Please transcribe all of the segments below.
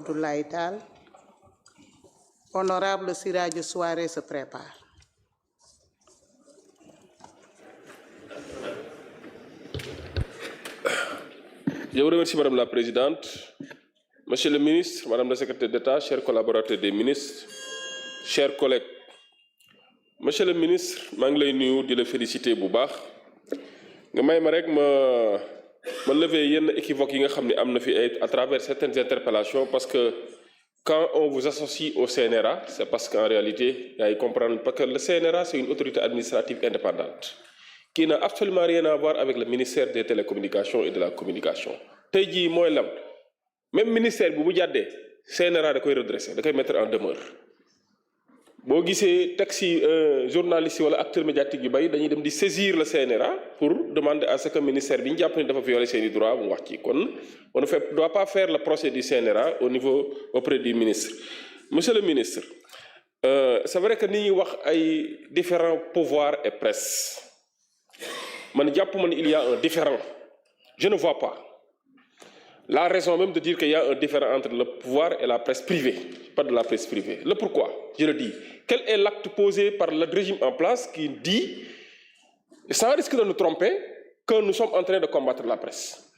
Abdoulaye Tal. Honorable Siradio Souare se prépare. Je vous remercie, Madame la Présidente. Monsieur le ministre, Madame la Secrétaire d'État, chers collaborateurs des ministres, chers collègues. Monsieur le ministre, je vais vous féliciter bu baax nga may ma rek ma lever yenn équivoque yi nga xam ne am na fi à travers certaines interpellations parce que quand on vous associe au CNRA, c'est parce qu'en réalité, il y a comprendre parce que le CNRA c'est une autorité administrative indépendante qui n'a absolument rien à voir avec le ministère des télécommunications et de la communication. Tey jii mooy lam même ministère bu jàddee CNRA da koy redresser da koy mettre en demeure. boo gisee taxi journaliste wala acteur médiatique yu bari dañuy dem di saisir le CNRA pour demander à ce que ministère bi ñu jàpp ne dafa violer seeni droits mu wax ci kon on ne doit pas faire le procès du CNRA au niveau auprès du ministre. Monsieur le ministre, c'est vrai que ni ñuy wax ay différents pouvoirs et presse man jàpp man il y a un différent. Je ne vois pas la raison même de dire qu'il y a un différent entre le pouvoir et la presse privée, pas de la presse privée. Le pourquoi, je le dis. Quel est l'acte posé par le régime en place qui dit, sans risque de nous tromper, que nous sommes en train de combattre la presse?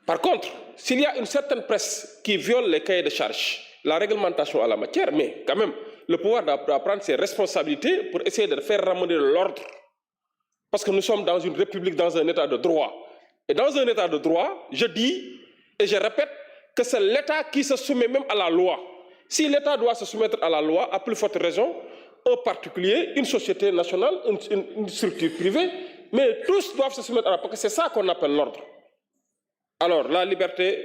Par contre, s'il y a une certaine presse qui viole les cahiers de charges, la réglementation à la matière, mais quand même, le pouvoir doit prendre ses responsabilités pour essayer de faire ramener l'ordre. Parce que nous sommes dans une république, dans un état de droit. Et dans un état de droit, je dis et je répète que c'est l'État qui se soumet même à la loi. Si l'État doit se soumettre à la loi, à plus forte raison, un particulier, une société nationale, une structure privée, mais tous doivent se soumettre à la loi, parce que c'est ça qu'on appelle l'ordre. Alors, la liberté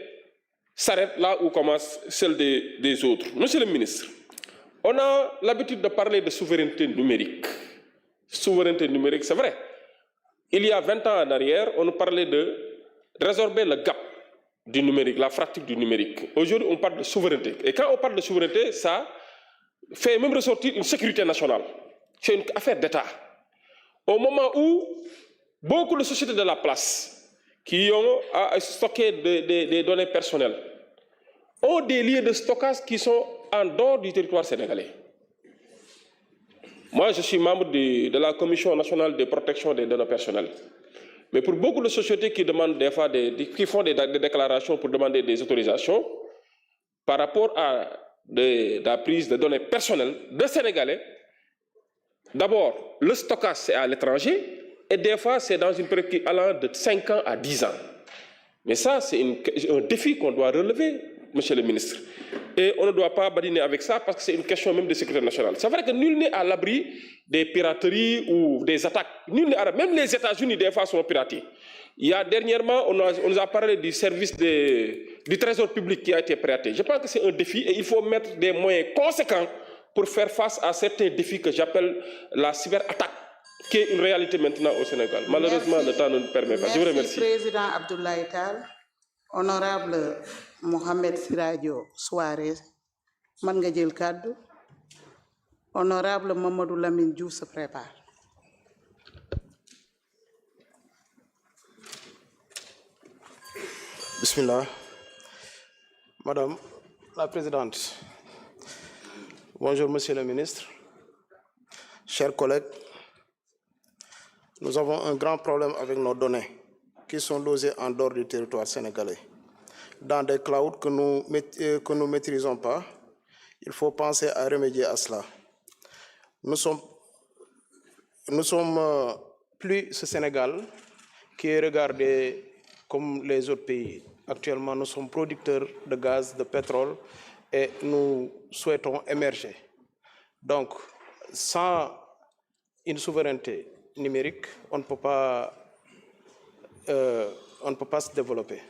s'arrête là où commence celle des autres. Monsieur le ministre, on a l'habitude de parler de souveraineté numérique. Souveraineté numérique, c'est vrai. Il y a 20 ans en arrière, on nous parlait de résorber le gap du numérique, la fracture du numérique. Aujourd'hui, on parle de souveraineté. Et quand on parle de souveraineté, ça fait même ressortir une sécurité nationale. C'est une affaire d'État. Au moment où beaucoup de sociétés de la place qui ont à stocker des données personnelles ont des lieux de stockage qui sont en dehors du territoire sénégalais. Moi, je suis membre de la Commission nationale de protection des données personnelles. Mais pour beaucoup de sociétés qui demandent des fois qui font des déclarations pour demander des autorisations par rapport à la prise de données personnelles de Sénégalais, d'abord, le stockage c'est à l'étranger et des fois c'est dans une période allant de 5 ans à 10 ans. Mais ça, c'est un défi qu'on doit relever, monsieur le ministre. Et on ne doit pas badiner avec ça parce que c'est une question même de sécurité nationale. C'est vrai que nul n'est à l'abri des pirateries ou des attaques. Nul n'est à l'abri. Même les États-Unis, des fois, sont piratés. Il y a dernièrement, on nous a parlé du service du trésor public qui a été piraté. Je pense que c'est un défi et il faut mettre des moyens conséquents pour faire face à certains défis que j'appelle la cyberattaque, qui est une réalité maintenant au Sénégal. Malheureusement, le temps ne nous permet pas. Je vous remercie. Merci, Président Abdoulaye Tal. Honorable Mohamed Siradio Souare, man nga jël kaddu. Honorable Mamadou Lamine Diouf se prépare. Bismillah. Madame la Présidente, bonjour Monsieur le Ministre, chers collègues, nous avons un grand problème avec nos données qui sont logées en dehors du territoire sénégalais. Dans des clouds que nous ne maîtrisons pas, il faut penser à remédier à cela. Nous sommes plus ce Sénégal qui est regardé comme les autres pays. Actuellement, nous sommes producteurs de gaz, de pétrole et nous souhaitons émerger. Donc, sans une souveraineté numérique, on ne peut pas se développer.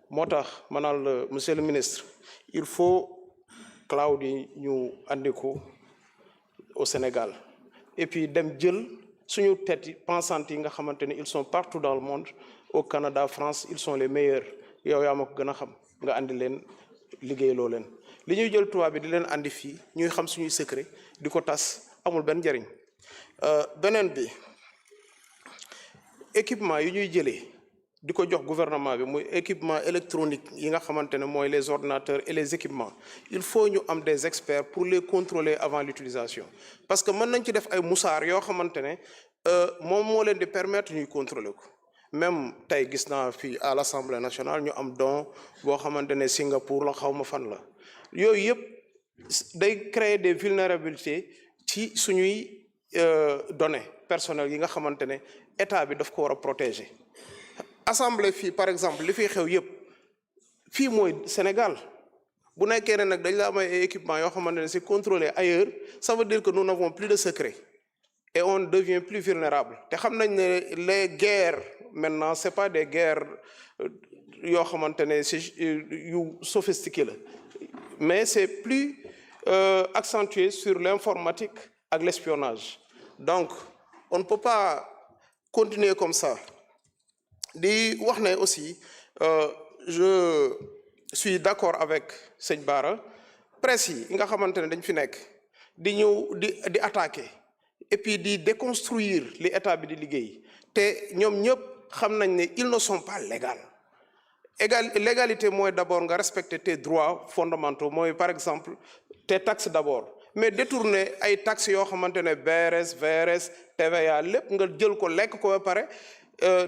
Monsieur le ministre, il faut cloud ñu andi ko au Sénégal. Et puis dem jël suñu tête pensantes yi nga xamanteni ils sont partout dans le monde, au Canada, France, ils sont les meilleurs. Yow yaa ma ko gën a xam nga andi leen liggéeyloo leen li ñuy jël tubaab bi di leen andi fii ñuy xam suñuy secret di ko tas amul benn njariñ. Beneen bi équipement yi ñuy jëlee di ko jox gouvernement bi muy équipement électronique yi nga xamante ne mooy les ordinateurs et les équipements il faut ñu am des experts pour les contrôler avant l'utilisation parce que mën nañ ci def ay musaar yoo xamante ne moom moo leen di permettre ñuy contrôler ko même tey gis naa fii à l'Assemblée nationale ñu am don boo xamante ne Singapour la xaw ma fan la yooyu yëpp day créer des vulnérabilités ci suñuy données personnelles yi nga xamante ne état bi daf ko war a protéger. Assemblée fii par exemple li fiy xew yëpp fii mooy Sénégal bu nekkee ne nag dañ la am ay équipement yoo xamante ne c'est contrôlé ailleurs ça veut dire que nous n'avons plus de secret et on devient plus vulnérable te xam nañ ne les guerres maintenant c'est pas des guerres yoo xamante ne c'est yu sophistiqué la mais c'est plus accentué sur l'informatique ak l'espionnage donc on ne peut pas continuer comme ça. di wax ne aussi je suis d'accord avec sëñ Bara presse yi nga xamante ne dañ fi nekk di ñëw di attaquer et puis di déconstruire li état bi di liggéey te ñoom ñëpp xam nañ ne ils ne sont pas légaux légalité mooy d'abord nga respecter tes droits fondamentaux mooy par exemple tes taxes d'abord mais détourner ay taxes yoo xamante ne BRS VRS TVA lépp nga jël ko lekk ko ba pare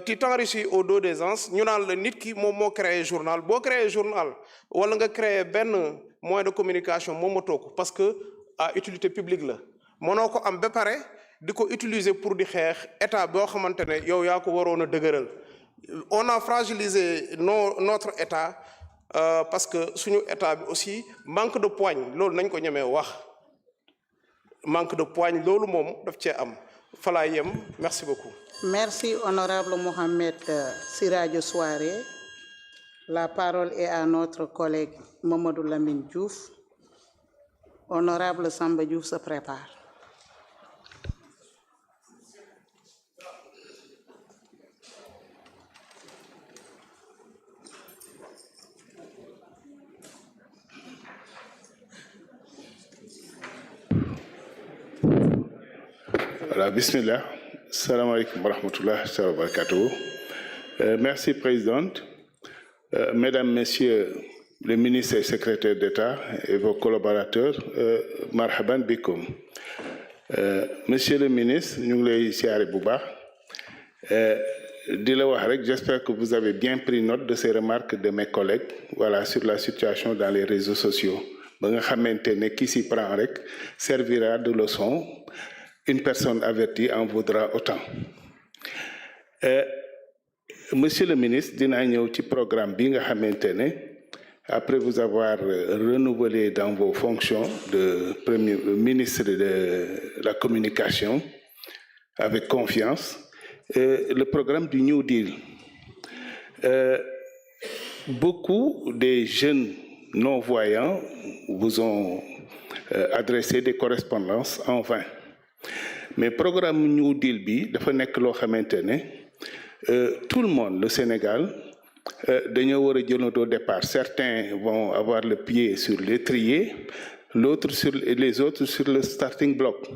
tu t'enrichis au dos des gens ñu naan la nit ki moom moo créé journal boo créé journal wala nga créé benn moyen de communication moom moo toog parce que à utilité publique la mënoo ko am ba pare di ko utiliser pour di xeex état boo xamante ne yow yaa ko waroon a dëgëral on a fragilisé notre état parce que suñu état bi aussi manque de poigne loolu nañ ko ñemee wax manque de poigne loolu moom daf cee am falaa yem merci beaucoup. Merci, honorable Mohamed Siradio Souaré. La parole est à notre collègue Mamadou Lamine Diouf. Honorable Samba Diouf se prépare. Voilà, bismillah. Salam alaikum wa rahmatullah wa barakatuh. Merci, Présidente. Mesdames, Messieurs les ministres et secrétaires d'État et vos collaborateurs, marhaban bikoum. Monsieur le ministre, nous sommes siyaare bu baax. Di la wax rek, j'espère que vous avez bien pris note de ces remarques de mes collègues, voilà, sur la situation dans les réseaux sociaux. Ba nga xamante ne qui s'y prend rek servira de leçon. Une personne avertie en vaudra autant. Monsieur le ministre, dina ñëw ci programme bi nga xamante ne après vous avoir renouvelé dans vos fonctions de premier ministre de la communication avec confiance, le programme du New Deal. Beaucoup des jeunes non-voyants vous ont adressé des correspondances en vain. Mais programme New Deal bi dafa nekk loo xamante ne tout le monde, le Sénégal, dañoo war a jëlandoo départ. Certains vont avoir le pied sur l'étrier, les autres sur le starting block.